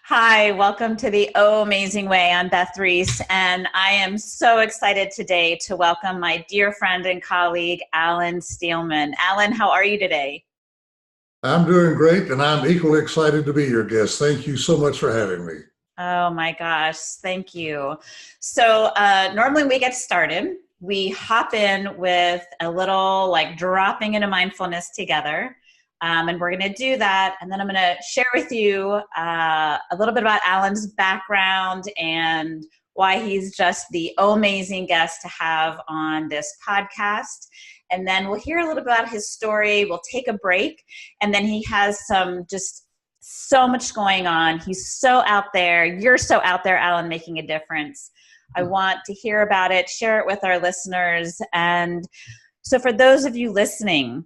Hi, welcome to the OHMazing Way. I'm Beth Reese, and I am so excited today to welcome my dear friend and colleague, Alan Steelman. Alan, how are you today? I'm doing great, and I'm equally excited to be your guest. Thank you so much for having me. Oh my gosh, thank you. So normally we get started, we hop in with a little like dropping into mindfulness together. And we're going to do that. And then I'm going to share with you a little bit about Alan's background and why he's just the amazing guest to have on this podcast. And then we'll hear a little bit about his story. We'll take a break. And then he has some just so much going on. He's so out there. You're so out there, Alan, making a difference. I want to hear about it, share it with our listeners. And so for those of you listening,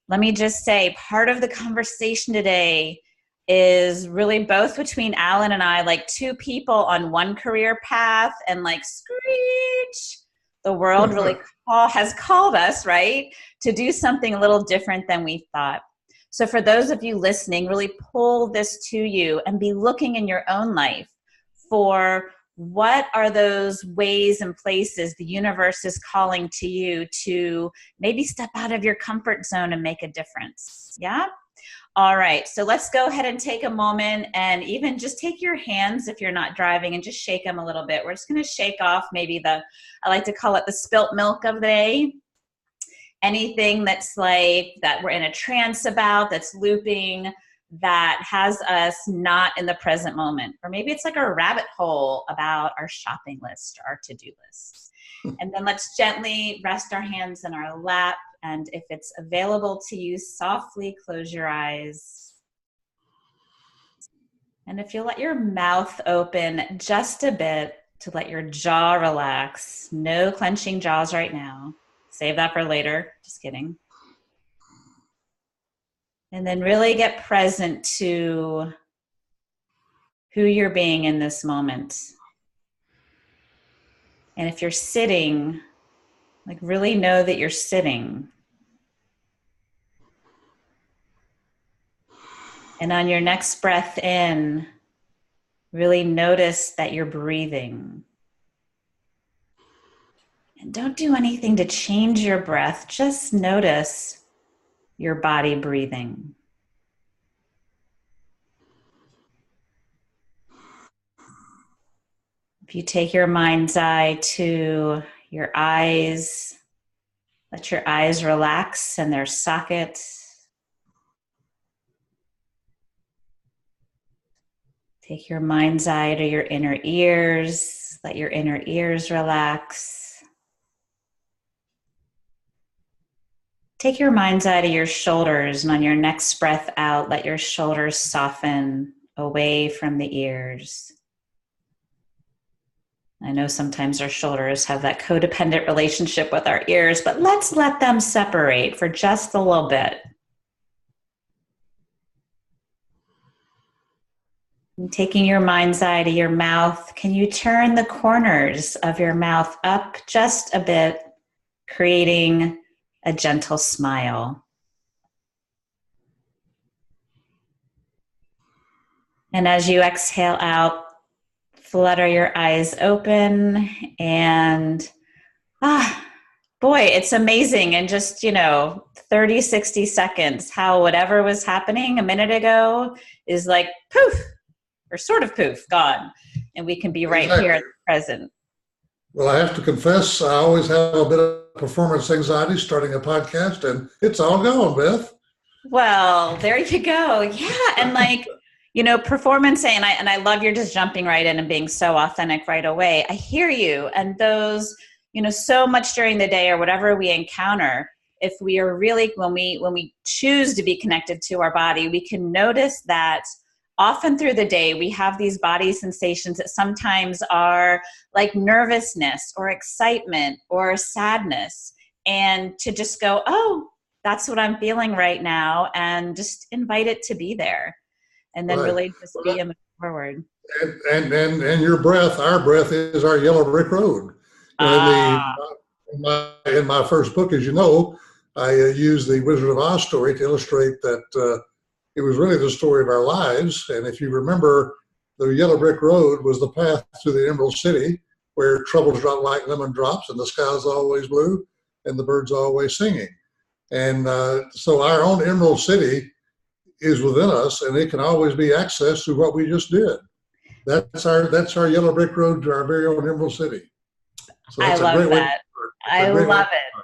let me just say part of the conversation today is really both between Alan and I, like two people on one career path, and like screech, the world really has called us, right, to do something a little different than we thought. So for those of you listening, really pull this to you and be looking in your own life for what are those ways and places the universe is calling to you to maybe step out of your comfort zone and make a difference. Yeah? All right. So let's go ahead and take a moment and even just take your hands if you're not driving and just shake them a little bit. We're just going to shake off maybe I like to call it the spilt milk of the day. Anything that's like that we're in a trance about, that's looping, that has us not in the present moment. Or maybe it's like a rabbit hole about our shopping list or our to-do list. And then let's gently rest our hands in our lap. And if it's available to you, softly close your eyes. And if you let your mouth open just a bit to let your jaw relax, no clenching jaws right now. Save that for later. Just kidding. And then really get present to who you're being in this moment. And if you're sitting, like really know that you're sitting. And on your next breath in, really notice that you're breathing. And don't do anything to change your breath. Just notice your body breathing. If you take your mind's eye to your eyes, let your eyes relax in their socket. Take your mind's eye to your inner ears. Let your inner ears relax. Take your mind's eye to your shoulders, and on your next breath out, let your shoulders soften away from the ears. I know sometimes our shoulders have that codependent relationship with our ears, but let's let them separate for just a little bit. And taking your mind's eye to your mouth, can you turn the corners of your mouth up just a bit, creating a gentle smile? And as you exhale out, flutter your eyes open, and boy, it's amazing in just 30, 60 seconds how whatever was happening a minute ago is like poof, or sort of poof, gone, and we can be right here at the present. Well, I have to confess, I always have a bit of performance anxiety starting a podcast, and it's all gone, Beth. Well, there you go. Yeah, and performance, and I love you're just jumping right in and being so authentic right away. I hear you, and those, so much during the day or whatever we encounter, if we are really, when we choose to be connected to our body, we can notice that often through the day, we have these body sensations that sometimes are like nervousness or excitement or sadness. And to just go, oh, that's what I'm feeling right now, and just invite it to be there. And then really just be moving forward. And your breath, our breath is our yellow brick road. In my first book, as you know, I use the Wizard of Oz story to illustrate that it was really the story of our lives. And if you remember, the yellow brick road was the path to the Emerald City, where troubles drop like lemon drops and the sky's always blue and the birds always singing. And so our own Emerald City is within us, and it can always be accessed through what we just did. That's our yellow brick road to our very own Emerald City. So I love that. I love it.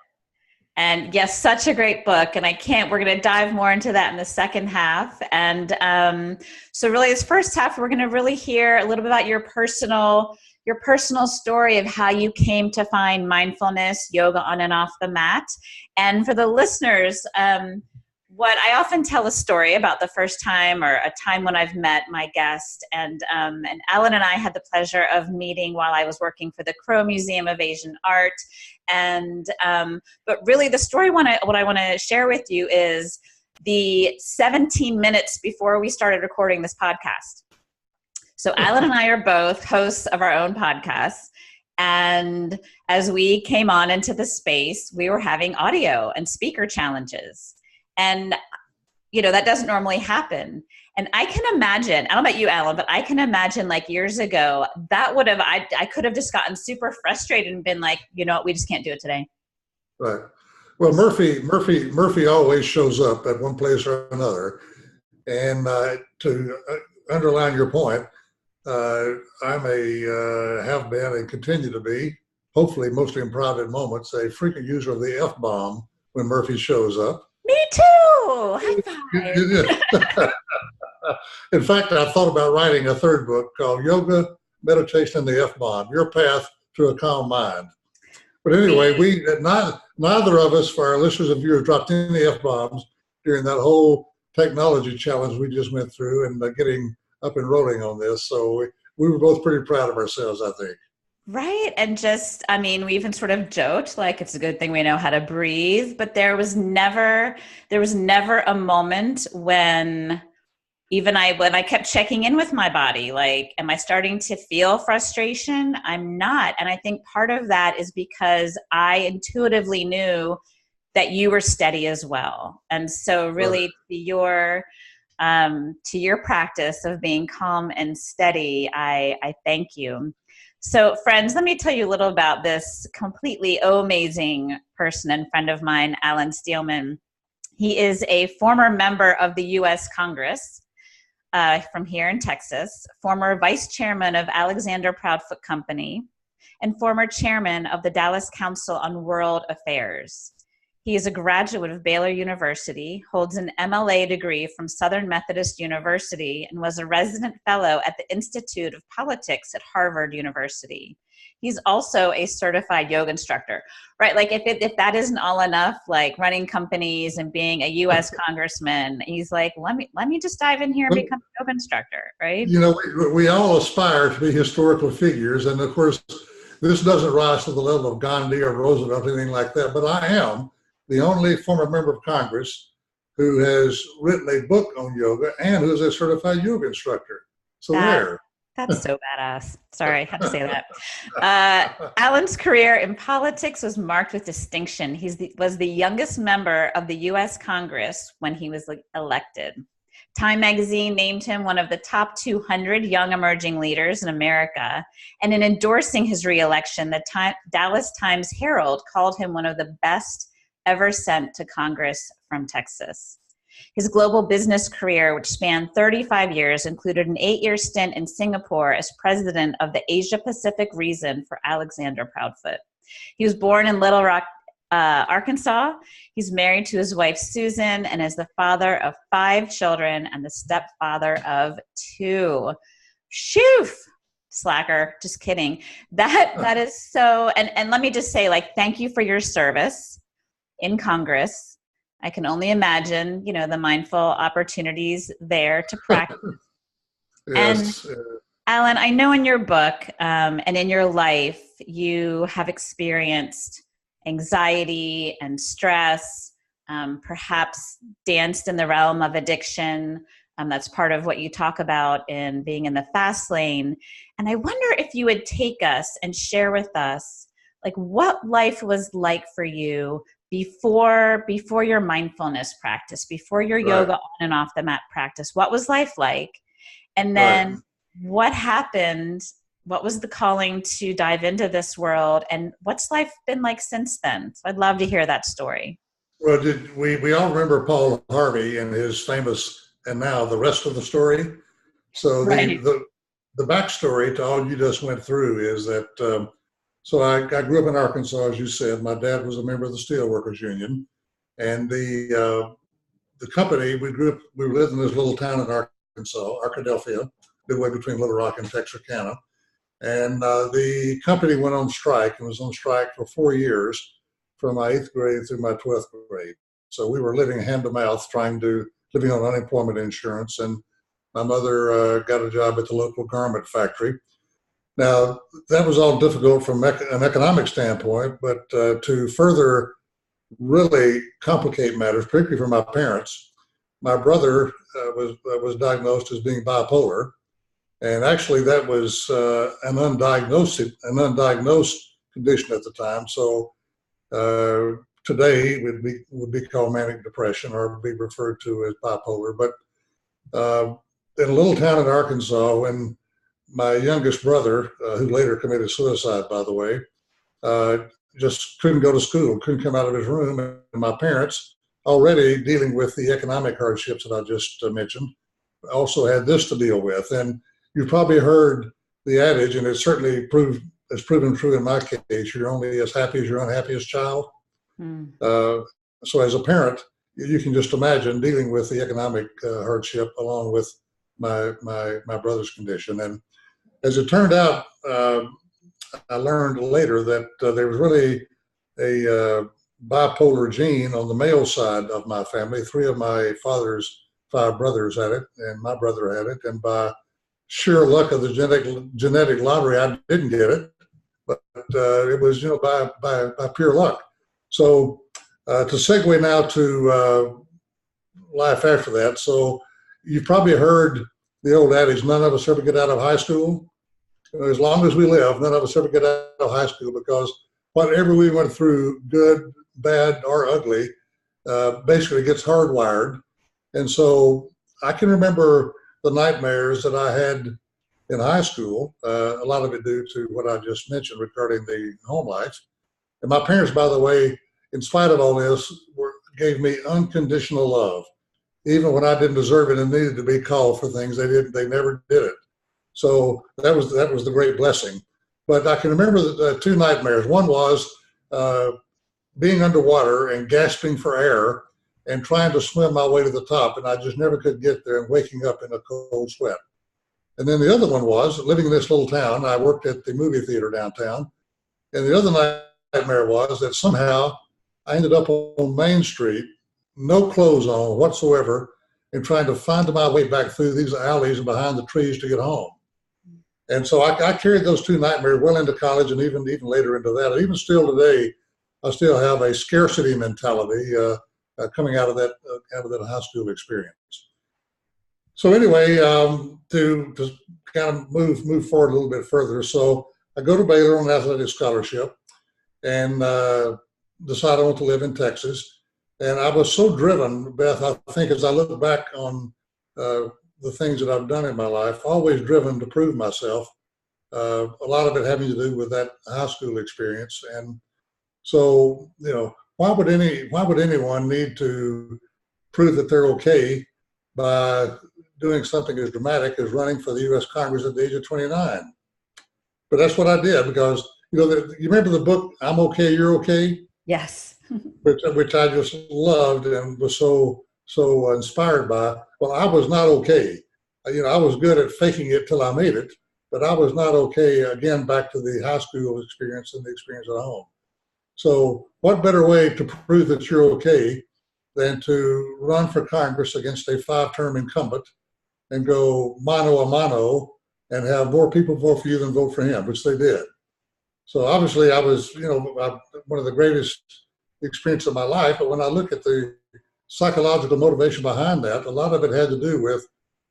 And yes, such a great book. And we're going to dive more into that in the second half. And so really this first half, we're going to really hear a little bit about your personal story of how you came to find mindfulness, yoga on and off the mat. And for the listeners, what I often tell a story about the first time or a time when I've met my guest, and Alan and I had the pleasure of meeting while I was working for the Crow Museum of Asian Art. And but really the story what I want to share with you is the 17 minutes before we started recording this podcast. So Alan and I are both hosts of our own podcasts. And as we came on into the space, we were having audio and speaker challenges. And, that doesn't normally happen. And I can imagine, I don't know about you, Alan, but I can imagine like years ago, I could have just gotten super frustrated and been like, we just can't do it today. Right. Well, Murphy always shows up at one place or another. And to underline your point, have been and continue to be, hopefully mostly in private moments, a frequent user of the F-bomb when Murphy shows up. Me too. High five. In fact, I thought about writing a third book called Yoga, Meditation, and the F-Bomb, Your Path to a Calm Mind. But anyway, neither of us, for our listeners and viewers, dropped any F-bombs during that whole technology challenge we just went through and getting up and rolling on this. So we were both pretty proud of ourselves, I think. Right. And we even sort of joked, like, it's a good thing we know how to breathe, but there was never a moment when I kept checking in with my body, like, am I starting to feel frustration? I'm not. And I think part of that is because I intuitively knew that you were steady as well. And so really to your practice of being calm and steady, I thank you. So friends, let me tell you a little about this completely amazing person and friend of mine, Alan Steelman. He is a former member of the US Congress from here in Texas, former vice chairman of Alexander Proudfoot Company, and former chairman of the Dallas Council on World Affairs. He is a graduate of Baylor University, holds an MLA degree from Southern Methodist University, and was a resident fellow at the Institute of Politics at Harvard University. He's also a certified yoga instructor, right? Like if that isn't all enough, like running companies and being a US congressman, he's like, let me just dive in here and become a yoga instructor, right? We all aspire to be historical figures. And of course, this doesn't rise to the level of Gandhi or Roosevelt or anything like that, but I am the only former member of Congress who has written a book on yoga and who is a certified yoga instructor. So that's so badass. Sorry, I had to say that. Alan's career in politics was marked with distinction. He was the youngest member of the U.S. Congress when he was elected. Time magazine named him one of the top 200 young emerging leaders in America. And in endorsing his reelection, the Dallas Times Herald called him one of the best ever sent to Congress from Texas. His global business career, which spanned 35 years, included an 8-year stint in Singapore as president of the Asia Pacific region for Alexander Proudfoot. He was born in Little Rock, Arkansas. He's married to his wife, Susan, and is the father of 5 children and the stepfather of 2. Shoo! Slacker, just kidding. That is so, and let me just say, like, thank you for your service in Congress. I can only imagine, the mindful opportunities there to practice. Yes. And Alan, I know in your book and in your life, you have experienced anxiety and stress, perhaps danced in the realm of addiction. That's part of what you talk about in being in the fast lane. And I wonder if you would take us and share with us, like, what life was like for you before your mindfulness practice, before your yoga on and off the mat practice, what was life like? And then what happened? What was the calling to dive into this world? And what's life been like since then? So I'd love to hear that story. Well, we all remember Paul Harvey and his famous, and now the rest of the story. So the backstory to all you just went through is that, so I grew up in Arkansas, as you said. My dad was a member of the Steelworkers Union, and the company, we lived in this little town in Arkansas, Arkadelphia, midway between Little Rock and Texarkana. And the company went on strike and was on strike for 4 years, from my 8th grade through my 12th grade. So we were living hand to mouth, living on unemployment insurance. And my mother got a job at the local garment factory. Now, that was all difficult from an economic standpoint, but to further really complicate matters, particularly for my parents, my brother was diagnosed as being bipolar. And actually, that was an undiagnosed condition at the time. So today would be called manic depression, or be referred to as bipolar. But in a little town in Arkansas, when my youngest brother, who later committed suicide, by the way, just couldn't go to school, couldn't come out of his room, and my parents, already dealing with the economic hardships that I just mentioned, also had this to deal with. And you've probably heard the adage, and it certainly has proven true in my case: you're only as happy as your unhappiest child. So as a parent, you can just imagine dealing with the economic hardship along with my brother's condition. And as it turned out, I learned later that there was really a bipolar gene on the male side of my family. 3 of my father's 5 brothers had it, and my brother had it. And by sheer luck of the genetic lottery, I didn't get it, but it was by pure luck. So to segue now to life after that. So you've probably heard the old adage, none of us ever get out of high school. As long as we live, none of us ever get out of high school, because whatever we went through, good, bad, or ugly, basically gets hardwired. And so I can remember the nightmares that I had in high school, a lot of it due to what I just mentioned regarding the home life. And my parents, by the way, in spite of all this, gave me unconditional love. Even when I didn't deserve it and needed to be called for things, they never did it. So that was the great blessing. But I can remember the 2 nightmares. One was being underwater and gasping for air and trying to swim my way to the top, and I just never could get there, and waking up in a cold sweat. And then the other one was living in this little town. I worked at the movie theater downtown, and the other nightmare was that somehow I ended up on Main Street, no clothes on whatsoever, and trying to find my way back through these alleys and behind the trees to get home. And so I carried those 2 nightmares well into college, and even later into that. And even still today, I still have a scarcity mentality coming out of that high school experience. So anyway, to kind of move forward a little bit further. So I go to Baylor on an athletic scholarship, and decide I want to live in Texas. And I was so driven, Beth, I think as I look back on the things that I've done in my life, always driven to prove myself, a lot of it having to do with that high school experience. And so, why would anyone need to prove that they're okay by doing something as dramatic as running for the US Congress at the age of 29? But that's what I did, because, you remember the book, I'm Okay, You're Okay? Yes. which I just loved and was so inspired by. Well, I was not okay. I was good at faking it till I made it, but I was not okay, again, back to the high school experience and the experience at home. So what better way to prove that you're okay than to run for Congress against a 5-term incumbent and go mano a mano and have more people vote for you than vote for him, which they did. So obviously I was, one of the greatest experiences of my life. But when I look at the psychological motivation behind that, a lot of it had to do with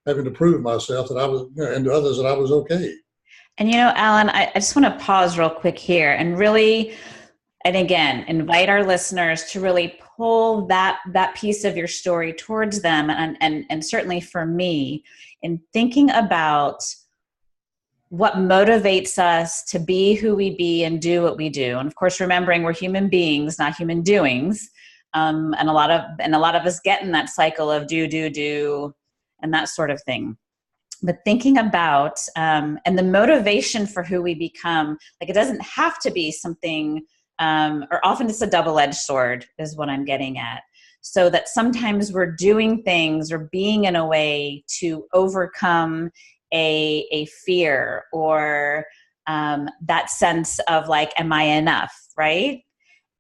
having to prove myself that I was, and to others that I was okay. And Alan, I just want to pause real quick here and really And again, invite our listeners to really pull that piece of your story towards them. And certainly for me, in thinking about what motivates us to be who we be and do what we do. And of course, remembering we're human beings, not human doings. And a lot of us get in that cycle of do, and that sort of thing. But thinking about, and the motivation for who we become, like it doesn't have to be something, or often it's a double-edged sword is what I'm getting at. So that sometimes we're doing things or being in a way to overcome a fear or that sense of like, am I enough, right?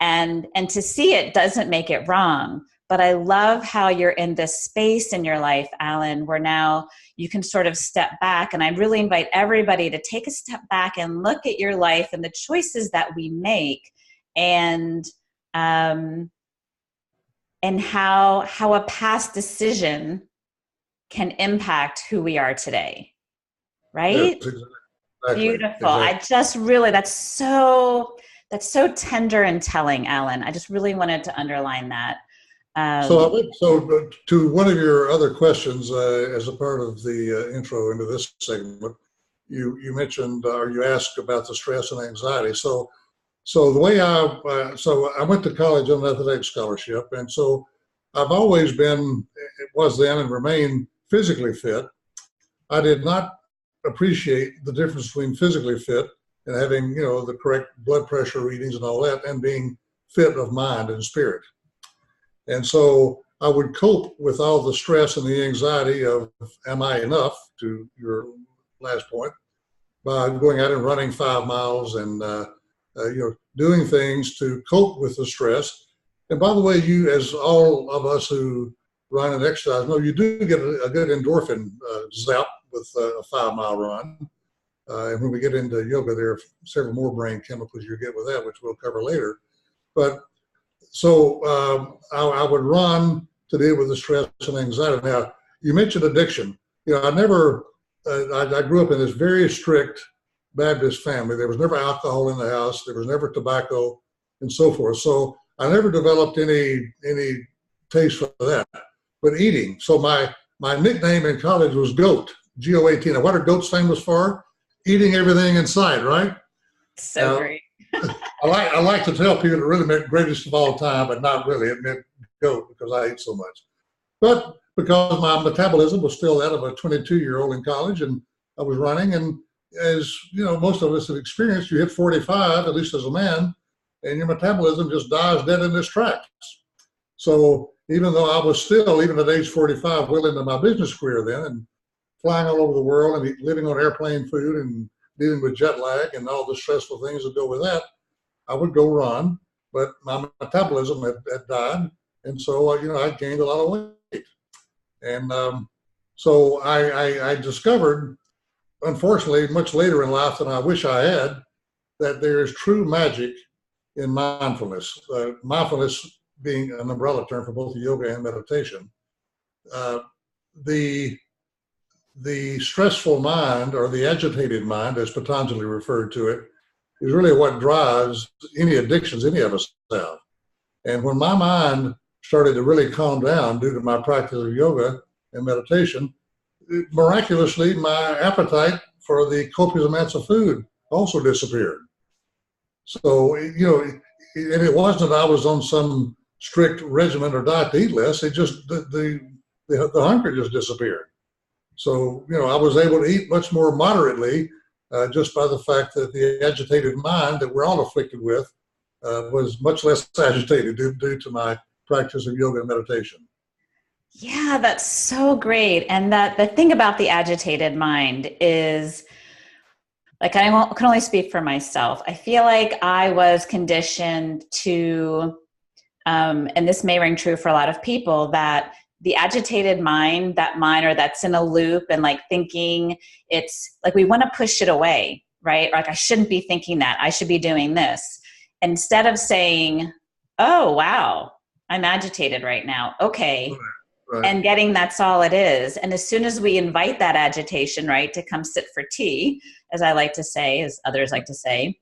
And to see it doesn't make it wrong. But I love how you're in this space in your life, Alan, where now you can sort of step back. And I really invite everybody to take a step back and look at your life and the choices that we make, and how a past decision can impact who we are today. Right? Yes, exactly. Beautiful. Exactly. I just really, that's so tender and telling, Alan. I just really wanted to underline that. So to one of your other questions, as a part of the intro into this segment, you mentioned, or you asked about the stress and anxiety. So the way I went to college on an athletic scholarship, and so I've always been, it was then and remain physically fit. I did not appreciate the difference between physically fit and having, the correct blood pressure readings and all that, and being fit of mind and spirit. And so I would cope with all the stress and the anxiety of, am I enough, to your last point, by going out and running 5 miles and, doing things to cope with the stress. And by the way, you, as all of us who run and exercise know, you do get a good endorphin zap with a 5-mile run. And when we get into yoga, there are several more brain chemicals you get with that, which we'll cover later. But so I would run to deal with the stress and anxiety. Now, you mentioned addiction. I never, I grew up in this very strict Baptist family. There was never alcohol in the house. There was never tobacco and so forth. So I never developed any taste for that. But eating. So my nickname in college was GOAT, G-O-A-T. Now, what are goats famous for? Eating everything in sight, right? So great. I like to tell people it really meant greatest of all time, but not really. It meant GOAT because I ate so much. But because my metabolism was still that of a 22-year-old in college, and I was running, and as most of us have experienced, you hit 45, at least as a man, and your metabolism just dies dead in its tracks. So even though I was still, even at age 45, well into my business career then, and flying all over the world and living on airplane food and dealing with jet lag and all the stressful things that go with that, I would go run, but my metabolism had died. And so, I gained a lot of weight. And so I discovered, unfortunately, much later in life than I wish I had, that there is true magic in mindfulness. Mindfulness being an umbrella term for both yoga and meditation. The stressful mind, or the agitated mind, as Patanjali referred to it, is really what drives any addictions any of us have. And when my mind started to really calm down due to my practice of yoga and meditation, miraculously, my appetite for the copious amounts of food also disappeared. So, and it wasn't that I was on some strict regimen or diet to eat less. It just, the hunger just disappeared. So, I was able to eat much more moderately just by the fact that the agitated mind that we're all afflicted with was much less agitated due to my practice of yoga and meditation. Yeah, that's so great. And that the thing about the agitated mind is, like, I can only speak for myself. I feel like I was conditioned to, and this may ring true for a lot of people, that the agitated mind, or that's in a loop and like thinking, it's like we want to push it away, right? Like, I shouldn't be thinking that. I should be doing this. Instead of saying, oh, wow, I'm agitated right now. Okay. Right. And getting that's all it is. And as soon as we invite that agitation, right, to come sit for tea, as I like to say, as others like to say,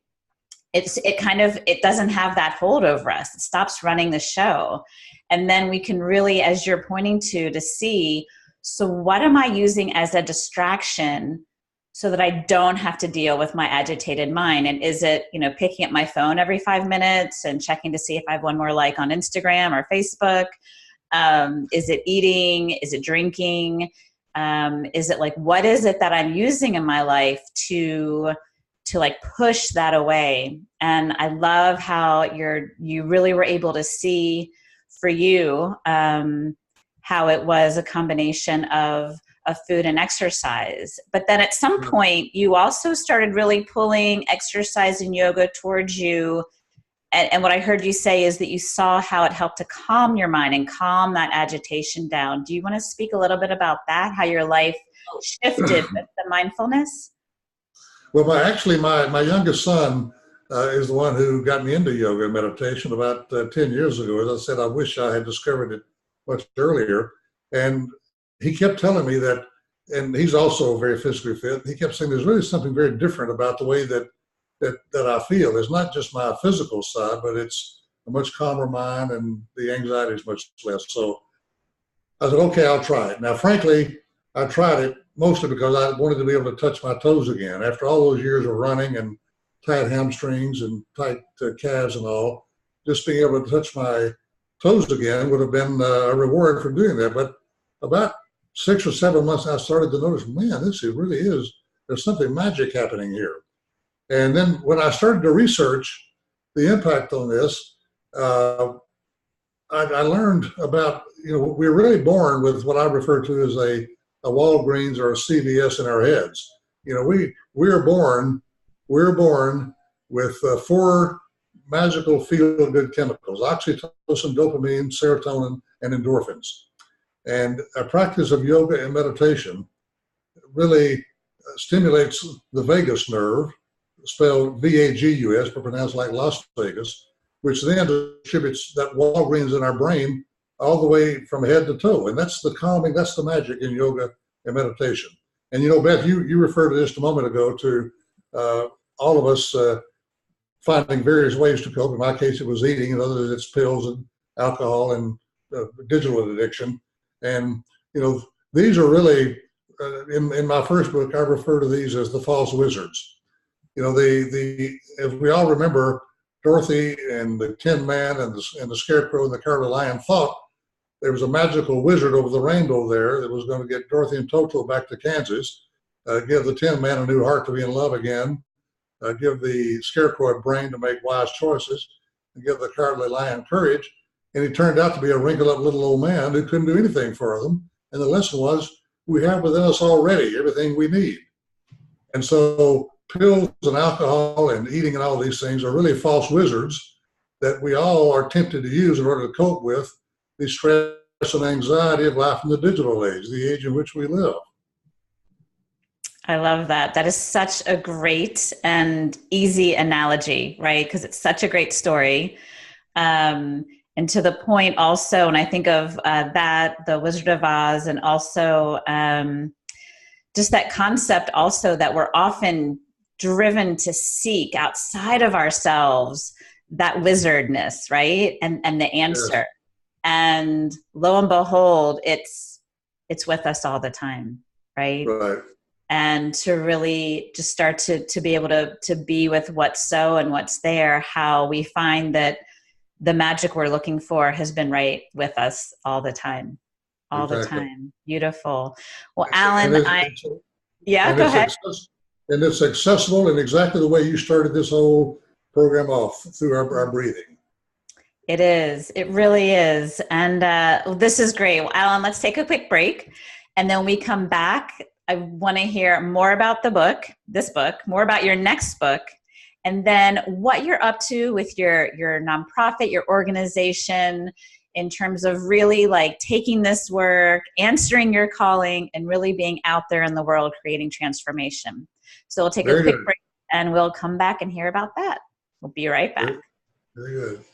it doesn't have that hold over us. It stops running the show. And then we can really, as you're pointing to see, so what am I using as a distraction so that I don't have to deal with my agitated mind? And is it, picking up my phone every 5 minutes and checking to see if I have one more like on Instagram or Facebook? Is it eating? Is it drinking? Is it like, what is it that I'm using in my life to like push that away? And I love how you really were able to see for you, how it was a combination of food and exercise. But then at some point, you also started really pulling exercise and yoga towards you. And what I heard you say is that you saw how it helped to calm your mind and calm that agitation down. Do you want to speak a little bit about that, how your life shifted with the mindfulness? Well, my youngest son is the one who got me into yoga and meditation about 10 years ago. As I said, I wish I had discovered it much earlier. And he kept telling me that, and he's also very physically fit, he kept saying there's really something very different about the way that I feel. It's not just my physical side, but it's a much calmer mind and the anxiety is much less. So I said, okay, I'll try it. Now, frankly, I tried it mostly because I wanted to be able to touch my toes again. After all those years of running and tight hamstrings and tight calves and all, just being able to touch my toes again would have been a reward for doing that. But about 6 or 7 months, I started to notice, man, there's something magic happening here. And then when I started to research the impact on this, I learned about, we're really born with what I refer to as a Walgreens or a CVS in our heads. We're born with 4 magical feel-good chemicals: oxytocin, dopamine, serotonin, and endorphins. And a practice of yoga and meditation really stimulates the vagus nerve, spelled VAGUS, but pronounced like Las Vegas, which then distributes that Walgreens in our brain all the way from head to toe. And that's the calming, that's the magic in yoga and meditation. And Beth, you referred to this a moment ago to all of us finding various ways to cope. In my case, it was eating, and others it's pills and alcohol and digital addiction. And, these are really, in my first book, I refer to these as the false wizards. If we all remember, Dorothy and the Tin Man and the Scarecrow and the Cowardly Lion thought there was a magical wizard over the rainbow there that was going to get Dorothy and Toto back to Kansas, give the Tin Man a new heart to be in love again, give the Scarecrow a brain to make wise choices, and give the Cowardly Lion courage. And he turned out to be a wrinkled-up little old man who couldn't do anything for them. And the lesson was, we have within us already everything we need. And so pills and alcohol and eating and all these things are really false wizards that we all are tempted to use in order to cope with the stress and anxiety of life in the digital age, the age in which we live. I love that. That is such a great and easy analogy, right? Because it's such a great story. And to the point also, and I think of the Wizard of Oz, and also just that concept also that we're often driven to seek outside of ourselves that wizardness, right? And the answer. Yes. And lo and behold, it's with us all the time, right? Right. And to really just start to be able to be with what's so and what's there, how we find that the magic we're looking for has been right with us all the time. All exactly. The time. Beautiful. Well, Alan, go ahead. And it's accessible in exactly the way you started this whole program off, through our breathing. It is. It really is. And this is great. Well, Alan, let's take a quick break. And then when we come back, I want to hear more about this book, more about your next book, and then what you're up to with your nonprofit, your organization, in terms of really like taking this work, answering your calling, and really being out there in the world creating transformation. So we'll take a quick break and we'll come back and hear about that. We'll be right back. Very good.